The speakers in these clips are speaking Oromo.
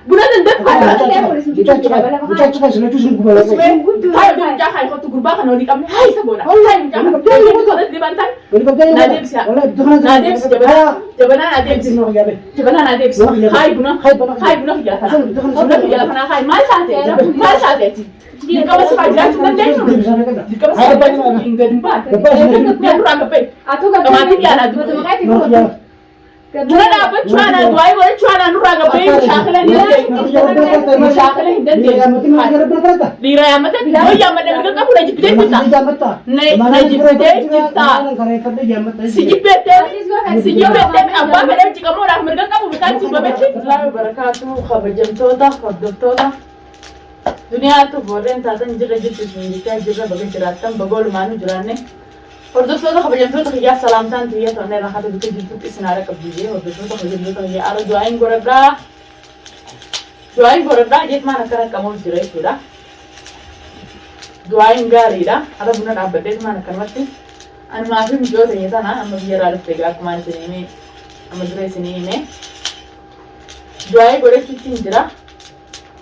بنا ندفع بتاعك سنة جزء قبل هاي جا هاي خطو قربا خنا وديك أمي هاي سبونا هاي جا هاي بتقول دي بنتان نادبس يا نادبس جبنا نادبس جبنا نادبس هاي بنا يا فنا هاي ما شاتي Jika masih pajak kita jangan. Jika masih pajak ingat dimana? Dia kurang apa? Atau kemati dia ada dua tempat. Bukan apa? Cuana dua ibu cuana nurang apa? Musyakil dia. Musyakil dia. Dira yang mana? Oh yang mana? Mereka kamu lagi pede kita. Lagi pede kita. Si jipete apa? Mereka jika mau orang mereka kamu bukan cuma beci. Allah berkatu khabar jam toda khabar toda. Dunia tu boren tatan jira jitu jika jira bagai jiratam bagol manu jirane. Ordo soda khabar jam toda ya salam tan tu ya tu ane rahat tu jitu isnara kabije. Ordo soda khabar jam toda ya aro doain goraga jet mana karan kamu jirai sudah. Doain gari dah. Ada bukan apa deh mana kan mati. Anu maafi mjo tu ya sana. Anu biar ada pega kuman sini ini. Anu jirai sini ini. Doain gorek kitin jira.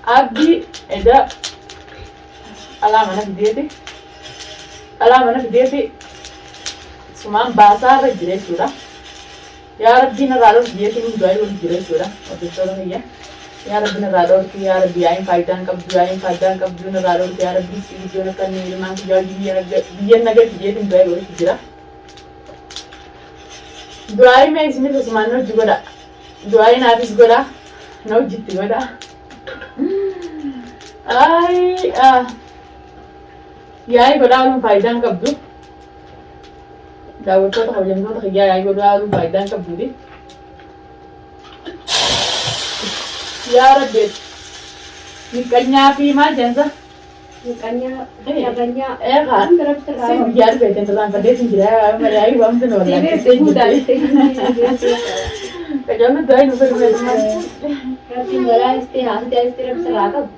Abdi ada alamana video semua bahasa rajin sudah ya Rabbi narado dia ini dua orang rajin sudah waktu itu orang ya Rabbi narado ya Rabbi ain kaitan kab narado ya Rabbi si dia kan ilman jadi dia naga dia ini dua orang rajin dua ini ismi tu semua juga dah dua ini habis juga dah nau jitu juga dah Ay, yai goda ulun faidan kabdu. Dawud to hawjam to yai goda ulun faidan kabdu di. Ya Rabbi. Nikanya fi ma jansa. Nikanya kan terus terang. Si biar beten terang pada sinjira merai wam tu nol. Sini budal. Kajan tu ay nuber beten. Kasi mera istihad terus terang.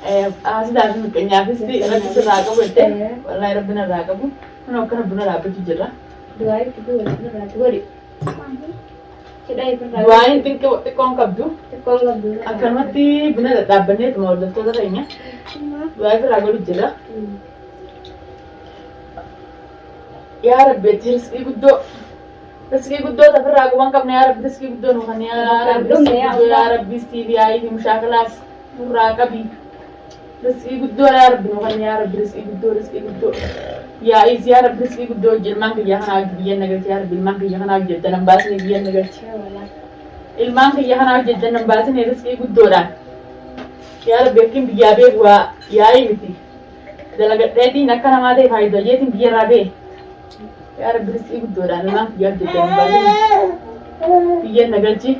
Sudah nikahnya pasti Rabbi seraga bete, wallahi Rabbi naraga bu, mana kan Rabbi naraga tu jera. Dua itu di. Dua ini tinggal tekong kabdu. Akan mati benar tak benar tu mau betul tak ini. Dua itu raga tu jera. Ya Rabbi rezeki guddo tapi raga bang kap ya Rabbi rezeki guddo nuhani ya Rabbi stibi ay di musyakalas raga bi. Rezeki guddo ya Rabbi nuhani ya Rabbi rezeki guddo ya is ya Rabbi rezeki guddo jelman ke jangan agi biyan nagar ya Rabbi ilman ke jangan agi jaddan ambas ne biyan nagar ilman ke jangan agi jaddan ambas ne rezeki guddo dah ya Rabbi kim biyabe gua ya ini dalaga deti nakana made faido yetin biyarabe ya Rabbi rezeki guddo dah ilman ke jangan jaddan ambas ne biyan nagar ji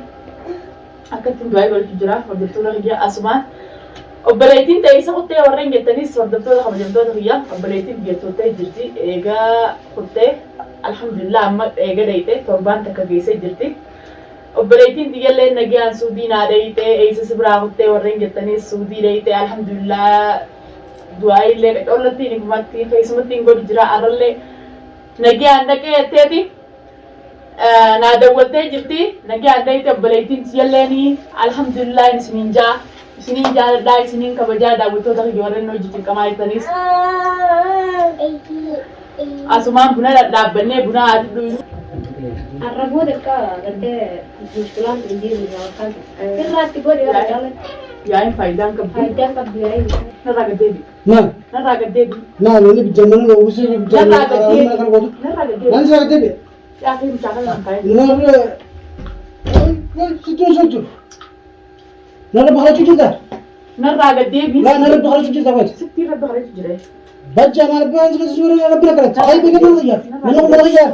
akatin doai gol kijra और दत्तोला गया आसमान और बलेटिन तेईसा कुत्ते और रेंग गेतनी और दत्तोला हम जब दत्तोला गया और बलेटिन गेतोते जिरती एगा कुत्ते अल्हम्दुलिल्लाह अम्मा एगा देते तोरबान तक गैसे जिरती और बलेटिन दिगले नगियां सूदी ना देते ऐसे सबरा कुत्ते और रेंग गेतनी सूदी देते अल्हम्दुलिल्लाह दुआई ले और लती निकमती खैसमती को जिरा अरले नगियां नगे तेती nada wote jirti nagi adai te baletin yalleni alhamdulillah sininja dai sinin ka baja da buto ta yoren no jitin kamai tanis asuman buna da banne buna adu arrabo de ka gade mushkilan indi kan rat ko de yain faidan ka yain na raga debi na ni bijaman lo usi bijaman na raga debi ya akhir bicara sampai situ nara bahara cuci dah nara debi nara bahara cuci dah setiap bahara cuci deh baca nara bahara cuci suruh nara berapa cai begini mana ya mana ya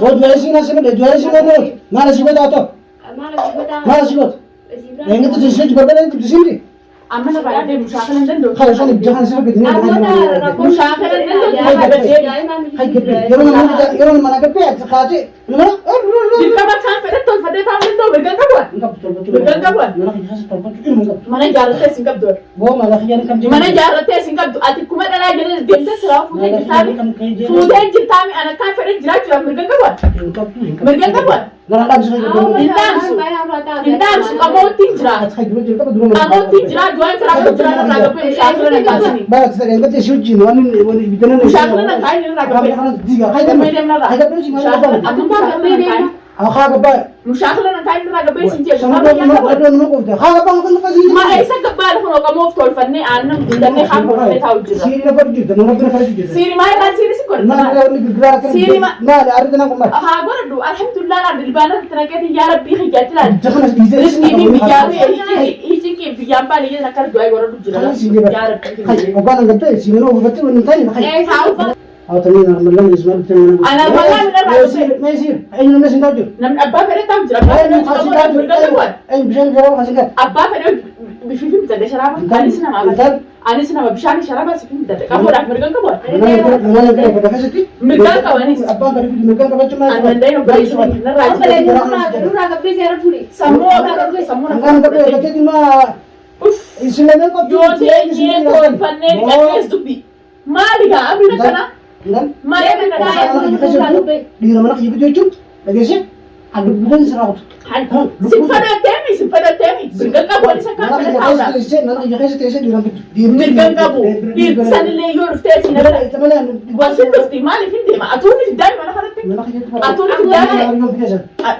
वो ज्वाइस ना से ज्वाइस ना तो मारा शिवत आता मारा शिवत रहेंगे तो जैसे जो बता रहे हैं किसी भी आमना बात है मुशाकिल अंदर दो खाली शाम जहां से कितने मुशाकिल अंदर दो योरों मना के पे खाते ना जिसका बात शाम पे तो फटे फाम तो बेगन का हुआ योरों यहाँ से तो क्यों मंगा मने जा रहे थे सिंगापुर वो मना खियान कम मने जा रहे थे सिंगापुर आती कुम Akkuma dhalaa jiran deemtee siraa fuutee jirtaami ana kan fedhan jiraachuudhaaf mirga qaban. Mirga qaban. Indaamsu qamoottiin jira. Qamoottiin jira du'aan firaa jira irraa gabbee shaakila na kaasanii. Shaakila na kaayini irraa gabbee. Gabbee deemnarraa. Atummaa gabbee deema. Mushakila na kaayini irraa gabbee siin jechuudha. Maa isa gabbaa lafa qamoo tolfannee aannan guddannee kaan godhannee taa'u jira. Siiri maa irraa siiri si godha. Siiri maa. Haa godhadhu alhamdulillah dilbaana tanaqeeti yaa rabbii hijjaachilaan. Riskii fi biyyaa hiicinqii biyyaan baali jedhan akka du'aa godhadhu jira. Yaa rabbii. أعطني نعمل لنا إسماعيل تمام. أنا والله من الرئيس. ما يصير. أي ناس نتاجر. نعم أبا فريد تام جرا. أي بشان جرا وخشين كات. أبا فريد بيفيد بتدي شرابة. أنا سنا ما بتدي. أنا سنا ما بشان شرابة سفين بتدي. كم ورا مرجان كبار. أنا كده بتكسر. مرجان كوانيس. أبا فريد مرجان كبار cuma. أنا دايما بريس نراجع. نراجع بيجي يعرفوني. سموه كذا سموه. أنا كده بتجي ما. إسماعيل كده. يوم تيجي تقول فنان كذا دبي. ما لقى أبي نكنا. ما يبي نكنا. Di mana kita jujur, lagi sih, ada bukan serawat. Simpada temi. Bergak kabu ni sekarang pada tahun dah. Nana yang kasih tesi di dalam di bergak kabu. Di sana le yor tesi ni ada. Wasit pasti mali hindi ma. Atu ni dah mana hari tu? Atu ni dah.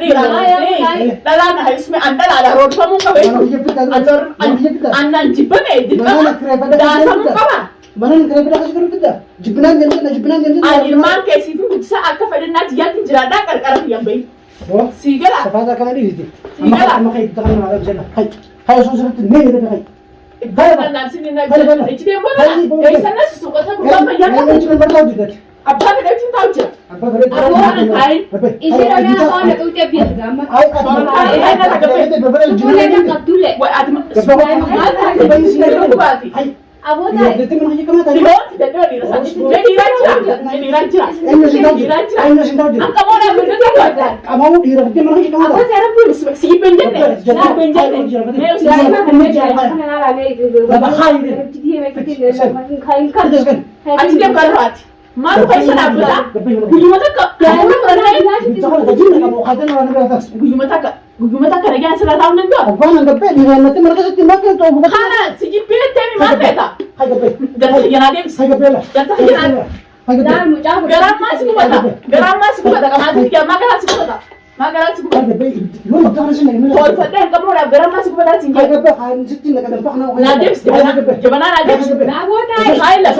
Ni dalam hari isme anda ada road kamu kabe. Anan jiban dah sama kawa. Mana yang kerja kasih kerja kita? Jibanan jangan. Ilman kesi tu bisa aku pada nanti yang tirada kar yang baik. Oh, Sigala. Sepada kan di situ. Sigala. Maka kita kan ada jalan. Hai susun itu nih kita hai. Bapak nanti ni nak. Itu dia mana? Dari sana susu kata bapak yang Hai cuma bertahu juga. Apa benda cinta aja? Apa benda? Aku orang lain. Isi orang kau nak ucap biar gambar. Hai nak kita beberapa Aku jual. nak kat dulu. Wah, ada. Hai. Aku Ya, dah. itu mana kita mata. Tidak dirasa. Jadi raja. Ayo sih tahu. Angka mana benda tu ada? Kamu di raja mana kita mata. Apa cara pun si penjen ni. Si penjen ni. Saya Jangan usah penjara. Aku nak lagi itu. Bahaya dia. Jadi macam ni. Kain kan. Teruskan. Ati dia karat. Malu kaisa nak bela. Guyu mata ka. Kamu pernah ni? Jangan gaji kamu kata orang atas. Guyu mata ka. Lagi yang sudah tahu nanti. Apa yang dapat di mana tu mereka setimbangkan tu bukan. Kana segi pilih temi mana beta. Hai dapat. Dan yang ada Hai dapat. dan yang ada. Hai dapat. Dah muncul. Garam masih kubata. Kamu dia makan masih kubata. Hai dapat. Lu nak tahu sih ni. Kalau fatih kamu dah garam masih kubata sini. Hai dapat. Hai siti nak ada pak nak. Nadim jabana Nadim. Aku dah. Hai lah.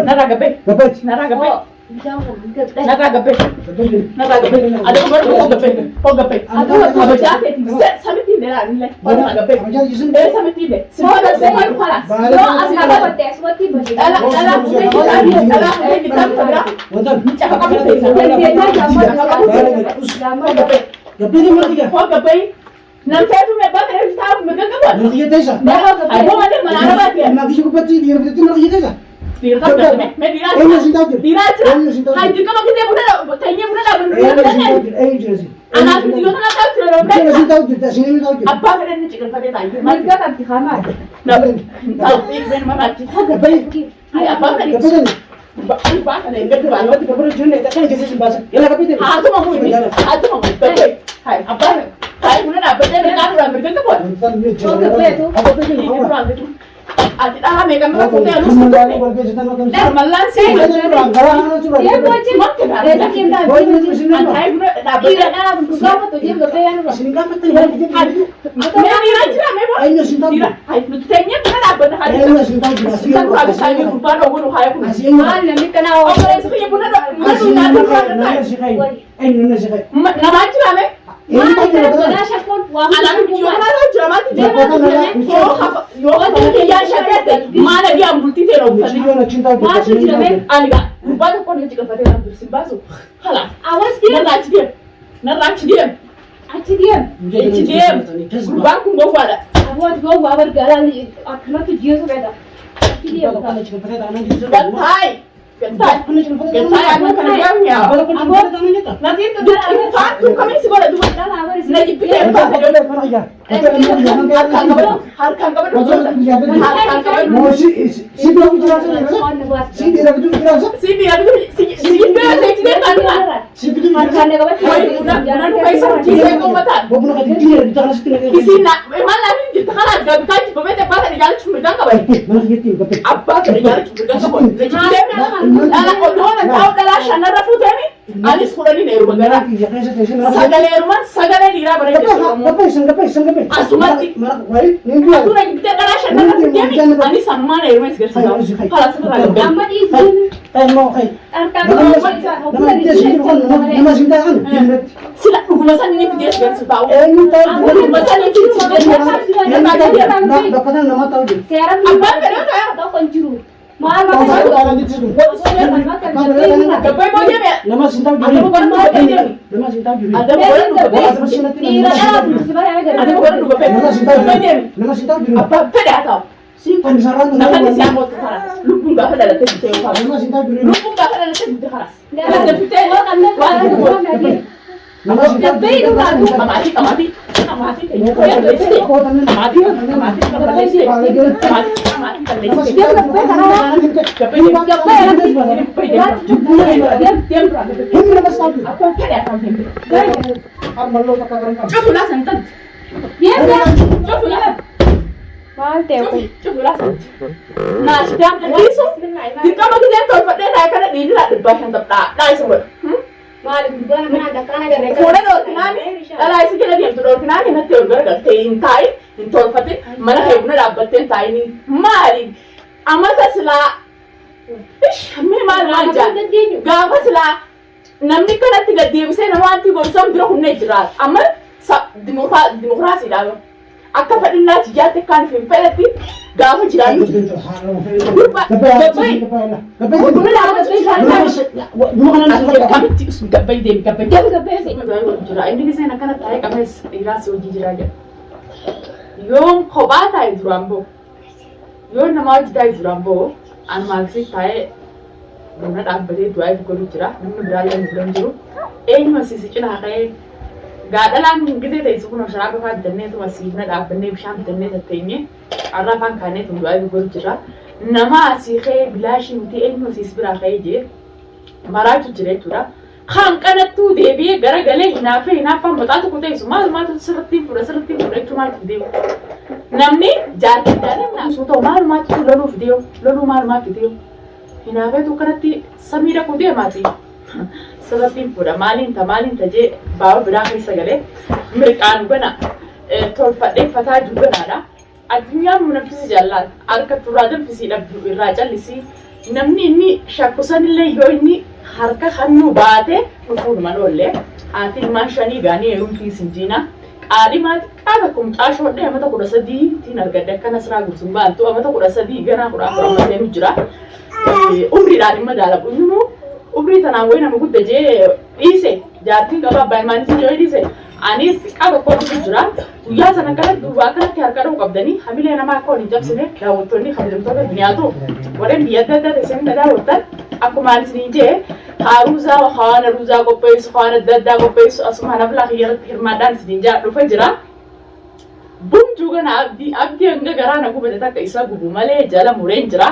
Naragabe. Dapat. Naragabe. Jangan. Naragabe. Naragabe. Ada baru gape. Aku jadi sampai tidak ni. Naragabe. Macam jisun. Sampai tidak. Semua kalah. No, asal apa tes? Waktu baju. Betul. Cakap kamu Gapi ni mana dia? gape. Nanti tu me bawa kerja tahu me gape. Nak dia tesa. Aku ada mana ada dia. Nak dia kupat ni dia betul nak dia tesa. Dia tak ada me dia. Hai juga makin dia budak, tanya budak dah benar. Anak tu juga tak tahu cerita. Apa kena ni cakap pada tanya. Mereka tak dihamar. Nak ik ben mana cakap. Hai apa kena? Apa kena? Gape bawa. Aku mau ini. Hai apa? Hai budak apa dia nak orang bergape buat? Ati dah mereka mengaku dia lu sudah ni. Dah malam sih. Dia buat macam dia cinta. Antai budak dah Iya, nah, bukan tu dia berperan. Ni rajin me buat. Dira, hai lu tanya budak dah benar hari. Kita tu ada saya rupa orang hai pun. Mana ni kena Apa yang sekian budak dah. Nama aja me. Mana syakon wah. Anak dia mana aja mati dia. Yoga tu dia syakon. Mana dia ambulti terus. Masuk je me. Aliga, rupa tu pun dia cakap pada orang bersimbasu. Halah. Awas dia. Narach dia. Aci dia. Rupa aku mau buat. Awas gua bawa galan akhirnya tu dia tu beda. Aci dia bukan. Gatai. Aku kena gamnya. Nanti itu tu kami sekolah dua. Najibitee harkaan qaban Mosi si bilang jelasin ya. Si tidak betul jelasin. si dia itu si dia kan Si betul Harkaan jelasin. na gawin. udah kaisa kisah komatan Bapak nak dia di tangan situ lagi. kisi na memang lagi di tengah gak bisa cuma bete pas di jalan cuma dan kawan Mana gitu bapak. apa di jalan cuma dan kawan jadi ala odona tahu dalam sana rafu tani alis kurani ne rumah gara Ya kan saya sini. sagale di ra bare Bapak. Asumati. Mana wari? Ini aku lagi kita dalam sana rafu tani alis sama ne rumah segar sana kalau sekarang Amma diisin. Kayak mau kayak. Harkaan Nama dia sini kan nama cinta kan. sila gumasan ini video segar tahu Ini tahu. gumasan ini video segar Bapak nama tahu dia. Sekarang Apa kena kaya? atau kunjuru. Mahal Tahu banget. saya orang di situ. Gabay mo dia ya? Nama cinta Ada mo ba nung gabay dia? Nama cinta dulu. Ada mo ba nung gabay? Ada mo ba nung gabay? Nama cinta Gabay dia. Nama cinta dulu. Apa pwede ato? Simpan saran. Nakani siya mo ito karas. Lupong ka ka dala tayo tayo ka. Nama cinta dulu. Lupong ka ka dala tayo tayo karas. Nama cinta dulu. Amati. Amati. Aku tanya. Amati. Amati. Nama cinta Hindi naman sabi. Malu kakakaroon ka. Mahal tayo. Nah, sedang isu. Jika bagi dia tahu pada saya kan di dalam debat yang tepat. Dah semua. Mahal juga mana ada kan ada mereka. Kemudian orang kenani, dalam isu kita dia orang kenani nanti orang kata intai, intol pati, mana kayak benar dapat intai ini. Mari, amat sila. Ish, memang manja. Gak sila. Namni kan nanti gak dia bisa nama nanti gosam dia humne jelas. Amat demokrasi dah. Akka fadhinaa jijjaatti kan finfalatti gaafa jiraannu kamitti gabbay deemi gabbay jira inni giseen akkana taa'ee qabees dhiiraas hojii jiraa jedha yoon kophaa taa'e duraan boo yoon namaa hojii taa'e duraan boo an maaksii taa'ee buna dhaabbatee du'aa godhu jira namni biraallee nu biran jiru eenyuma siisi cinaa ka'ee gaadhalaan gisee teessu kun sharaa qofaa bitannee tuma siifna dhaabbannee bishaan bitannee tatteenye har'a afaan kaanee tun du'aa godhu jira nama asii ka'ee bilaashii miti eenyuma siis biraa ka'ee jee maraatu jira jechuudha kan kanattuu deebi'ee gara galee hinaaffaan maqaa tokko teessu maalumaatu sirriitti fuudha jechuu maaltu deemu namni jaalladhaan naasuu ta'u maalumaatu loluuf deemu loluu maalumaatti deemu hinaafeetu kanatti samii dhaquu deemaati. Sababin fuudha maaliin tajee baaba biraa keessa galee mirqaan bana tolfadhee fataa dubbanaadha. Addunyaan munaffisi jaallata harka turraa danfisii dhabdu irraa callisii namni inni shakkusanillee yoo inni harka hannuu baate dhufuudhuman oollee haati ilmaan shanii gaanii heerumtii sinjiina qaadhimaati qaaba kumxaashoodhee amata 13tiin argadde akkana siraa gursun baantu amata 13 ganaa 14 jira. Umriidhaan dhimma daalabu inni umrii tanaan wayii nama gudda jee dhiise jaartiin qaba abbaan maanis yoo dhiise anis qaba kootu jira guyyaa sana kana durbaa kanatti harka dhuu qabdanii hamilee namaa akka waliin cabsine daawwattoonni kabajamtoota duniyaatu warreen biyya adda addaa teessanii na daawwattan akkuma anis ni jee haaruusaa hawaana ruuzaa qopheessu hawaana adda addaa qopheessu asuma naflaa kiyyarratti hirmaadhaan isiniin jaa dhufa jira. Bumtuu kana abdii hanga garaa na gubate takka isa gubu malee jala mureen jira.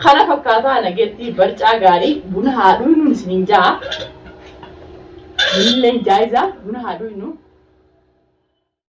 Kana fakkaataa nageetti barcaa gaarii buna haaduu nuun isiniin jaa. Illee jaayisaa buna haaduu nu.